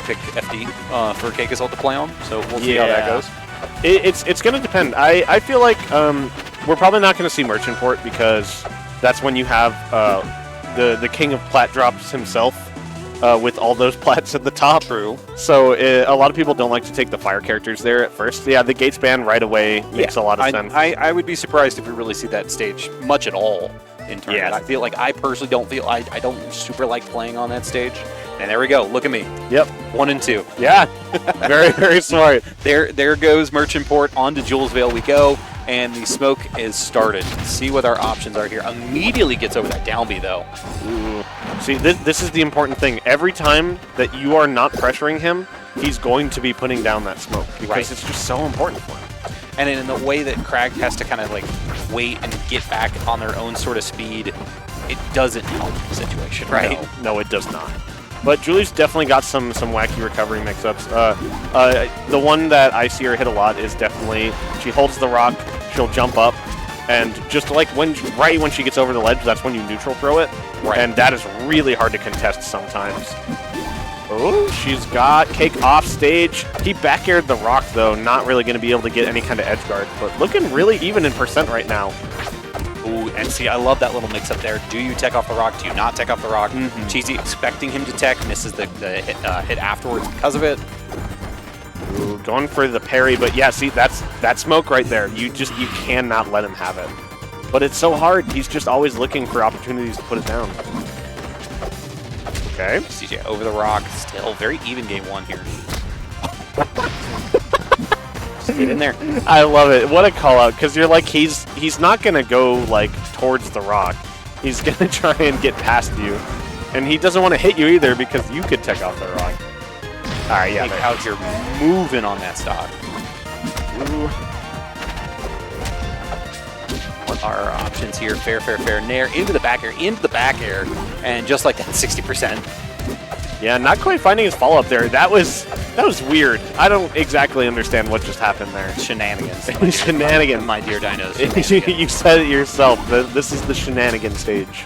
pick FD for CakeAssault to play on, so we'll see how that goes. It's going to depend. I feel like we're probably not going to see Merchant Port because that's when you have the king of plat drops himself with all those plats at the top. True. So a lot of people don't like to take the fire characters there at first. Yeah, the gates ban right away makes a lot of sense. I would be surprised if we really see that stage much at all in tournament. I feel like I personally don't feel I don't super like playing on that stage. And there we go. Look at me. Yep. 1 and 2. Yeah. Very, very smart. There goes Merchant Port. On to Jules Vale we go. And the smoke is started. Let's see what our options are here. Immediately gets over that down B, though. Ooh. See, this is the important thing. Every time that you are not pressuring him, he's going to be putting down that smoke because it's just so important for him. And in the way that Crag has to kind of like wait and get back on their own sort of speed, it doesn't help the situation, right? No, it does not. But Julie's definitely got some wacky recovery mix-ups. The one that I see her hit a lot is definitely she holds the rock, she'll jump up, and just like right when she gets over the ledge, that's when you neutral throw it. Right. And that is really hard to contest sometimes. Oh, she's got Cake off stage. He back aired the rock though, not really going to be able to get any kind of edge guard, but looking really even in percent right now. Ooh, and see, I love that little mix-up there. Do you tech off the rock? Do you not tech off the rock? Cheesy expecting him to tech, misses the hit afterwards because of it. Ooh, going for the parry, but yeah, see, that smoke right there. You cannot let him have it. But it's so hard. He's just always looking for opportunities to put it down. Okay. CJ over the rock. Still very even game 1 here. Get in there. I love it. What a call out, because you're like, he's not going to go like towards the rock. He's going to try and get past you. And he doesn't want to hit you either because you could tech off the rock. All right, yeah. Like how you're moving on that stock. Ooh. What are our options here? Fair, fair, fair. Nair into the back air, and just like that, 60%. Yeah, not quite finding his follow-up there. That was weird. I don't exactly understand what just happened there. Shenanigans. Shenanigans. My dear dinos. You said it yourself. This is the shenanigan stage.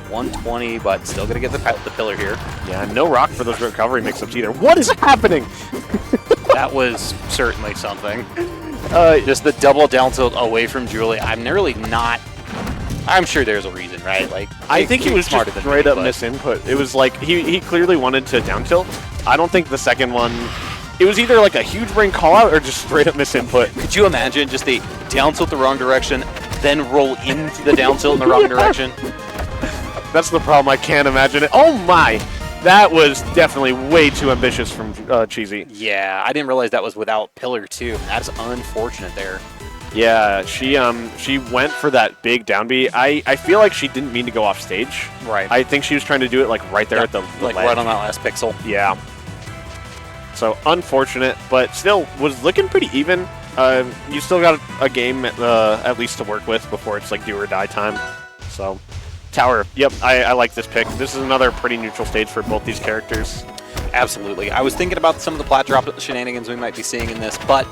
120, but still going to get the pillar here. Yeah, no rock for those recovery mix-ups either. What is happening? That was certainly something. Just the double down tilt away from Julie. I'm sure there's a reason, right? Like I think he was just straight up misinput. It was like he clearly wanted to down tilt. I don't think the second one. It was either like a huge brain call out or just straight up misinput. Could you imagine just the down tilt the wrong direction, then roll into the down tilt in the wrong direction? That's the problem. I can't imagine it. Oh my! That was definitely way too ambitious from Cheesy. Yeah, I didn't realize that was without pillar too. That's unfortunate there. Yeah, she went for that big down B. I feel like she didn't mean to go off stage. Right. I think she was trying to do it like right there at the like ledge. right on that last pixel. Yeah. So unfortunate, but still was looking pretty even. You still got a game at least to work with before it's like do or die time. So tower. Yep, I like this pick. This is another pretty neutral stage for both these characters. Absolutely. I was thinking about some of the plat drop shenanigans we might be seeing in this, but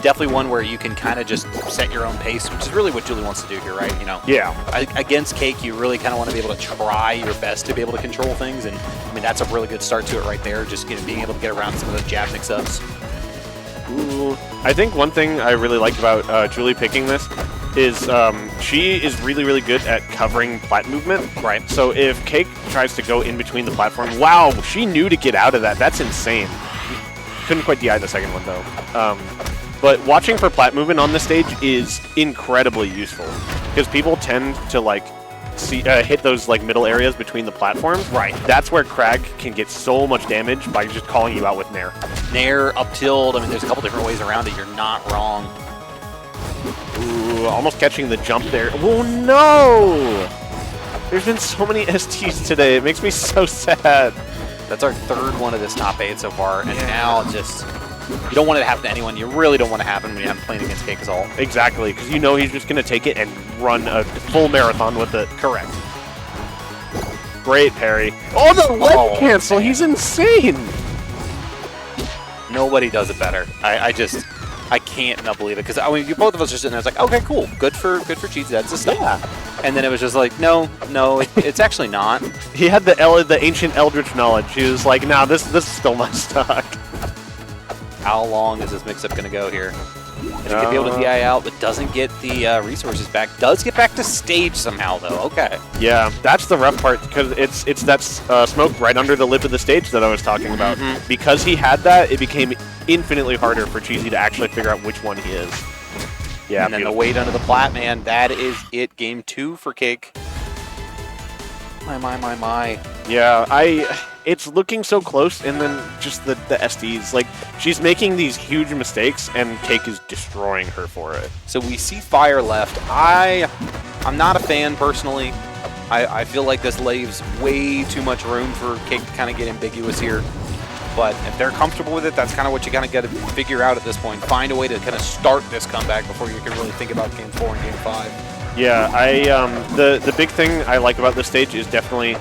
definitely one where you can kind of just set your own pace, which is really what Julie wants to do here, right? You know, yeah. Against Cake, you really kind of want to be able to try your best to be able to control things, and I mean that's a really good start to it right there. Just being able to get around some of those jab mix-ups. Ooh. I think one thing I really like about Julie picking this is she is really, really good at covering plat movement. Right. So if Cake tries to go in between the platform, wow, she knew to get out of that. That's insane. Couldn't quite DI the second one, though. But watching for plat movement on this stage is incredibly useful because people tend to like hit those like middle areas between the platforms. Right. That's where Crag can get so much damage by just calling you out with Nair. Nair, up tilt. I mean, there's a couple different ways around it. You're not wrong. Ooh, almost catching the jump there. Oh no! There's been so many STs today. It makes me so sad. That's our third one of this top 8 so far, and now just you don't want it to happen to anyone. You really don't want it to happen when you're playing against CakeAssault. Exactly, because you know he's just going to take it and run a full marathon with it. Correct. Great parry. Oh, the leg cancel! He's insane! Nobody does it better. I just I can't not believe it because I mean, both of us are sitting there. It's like, okay, cool, good for Cheesy. That's a stop. Yeah. And then it was just like, no, it's actually not. He had the ancient Eldritch knowledge. He was like, nah, this is still my stock. How long is this mix-up going to go here? Gonna get be able to DI out, but doesn't get the resources back. Does get back to stage somehow, though. Okay. Yeah, that's the rough part because it's that smoke right under the lip of the stage that I was talking about. Because he had that, it became infinitely harder for Cheesy to actually figure out which one he is. Yeah, and then the weight under the plat, man. That is it. Game 2 for Cake. My. Yeah, it's looking so close, and then just the SDs. Like, she's making these huge mistakes, and Cake is destroying her for it. So we see Fire left. I'm not a fan, personally. I feel like this leaves way too much room for Cake to kind of get ambiguous here. But if they're comfortable with it, that's kind of what you kind of got to figure out at this point. Find a way to kind of start this comeback before you can really think about Game 4 and Game 5. Yeah, the big thing I like about this stage is definitely,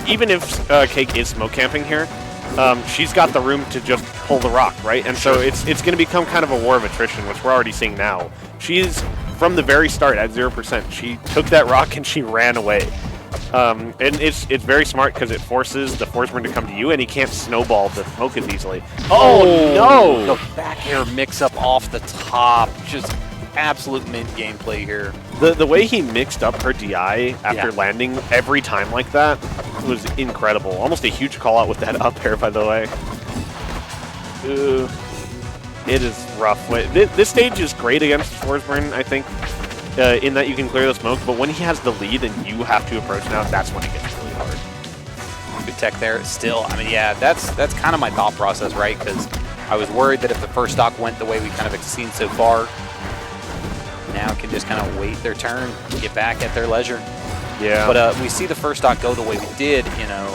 even if Cake is smoke camping here, she's got the room to just pull the rock, right? And so it's going to become kind of a war of attrition, which we're already seeing now. She's, from the very start, at 0%, she took that rock and she ran away. And it's very smart because it forces the Forsman to come to you, and he can't snowball the smoke as easily. Oh, no! The back air mix-up off the top. Just absolute mint gameplay here. The way he mixed up her DI after landing every time like that was incredible. Almost a huge call-out with that up air, by the way. It is rough. This stage is great against Forsburn, I think, in that you can clear the smoke, but when he has the lead and you have to approach now, that's when it gets really hard. Good tech there. Still, I mean, yeah, that's kind of my thought process, right? Because I was worried that if the first stock went the way we kind of seen so far, now can just kind of wait their turn, get back at their leisure. Yeah. But we see the first stock go the way we did, you know.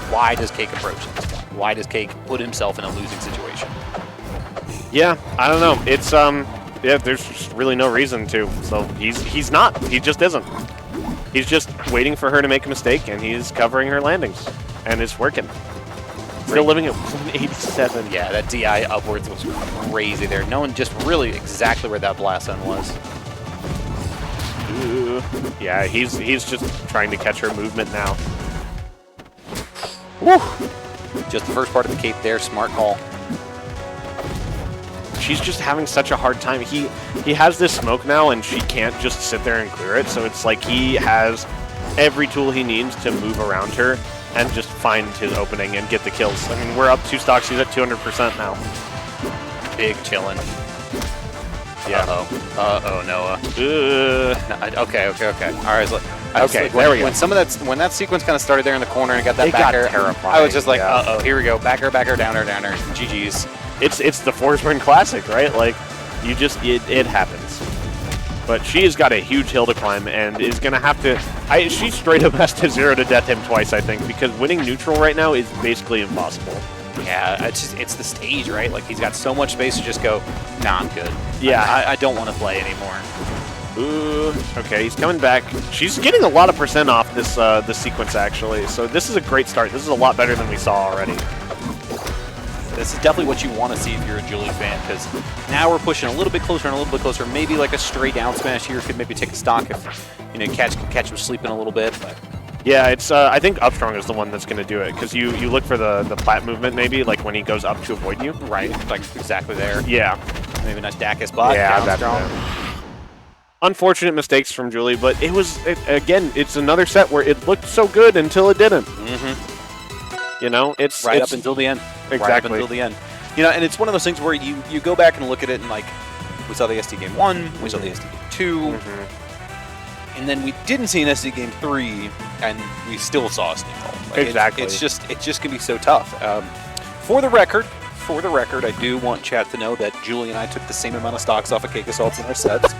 Why does Cake approach this spot? Why does Cake put himself in a losing situation? Yeah, I don't know. It's yeah, there's just really no reason to. So he's not. He just isn't. He's just waiting for her to make a mistake, and he's covering her landings, and it's working. Still living at 187. Yeah, that DI upwards was crazy there. Knowing just really exactly where that blast zone was. Yeah, he's just trying to catch her movement now. Woo! Just the first part of the cape there, smart call. She's just having such a hard time. He has this smoke now, and she can't just sit there and clear it, so it's like he has every tool he needs to move around her and just find his opening and get the kills. I mean, we're up 2 stocks. He's at 200% now. Big chillin'. Yeah. Uh-oh, Noah. No, okay. All right, look. Okay, there we go. When that sequence kind of started there in the corner and got that back air, terrifying. I was just like, uh-oh, here we go. Back air, downer. GG's. It's the Forsburn Classic, right? Like, you just, it happens. But she has got a huge hill to climb and is going to have to... she straight up has to 0 to death him twice, I think, because winning neutral right now is basically impossible. Yeah, it's the stage, right? Like, he's got so much space to just go, nah, I'm good. Yeah. I don't want to play anymore. Ooh, okay, he's coming back. She's getting a lot of % off this sequence, actually. So this is a great start. This is a lot better than we saw already. This is definitely what you want to see if you're a Julie fan, because now we're pushing a little bit closer and a little bit closer. Maybe like a stray down smash here could maybe take a stock if, you know, catch him sleeping a little bit. But yeah, it's I think Upstrong is the one that's going to do it, because you look for the plat movement maybe, like when he goes up to avoid you. Right, like exactly there. Yeah. Maybe not Dacus bot, yeah, down strong. Unfortunate mistakes from Julie, but again, it's another set where it looked so good until it didn't. You know, it's right up until the end. Exactly. Right up until the end. You know, and it's one of those things where you go back and look at it and, like, we saw the SD game 1, we saw the SD game 2, and then we didn't see an SD game 3, and we still saw a steamroll. Like, exactly. It's just gonna be so tough. For the record, I do want chat to know that Julie and I took the same amount of stocks off of CakeAssault in our sets.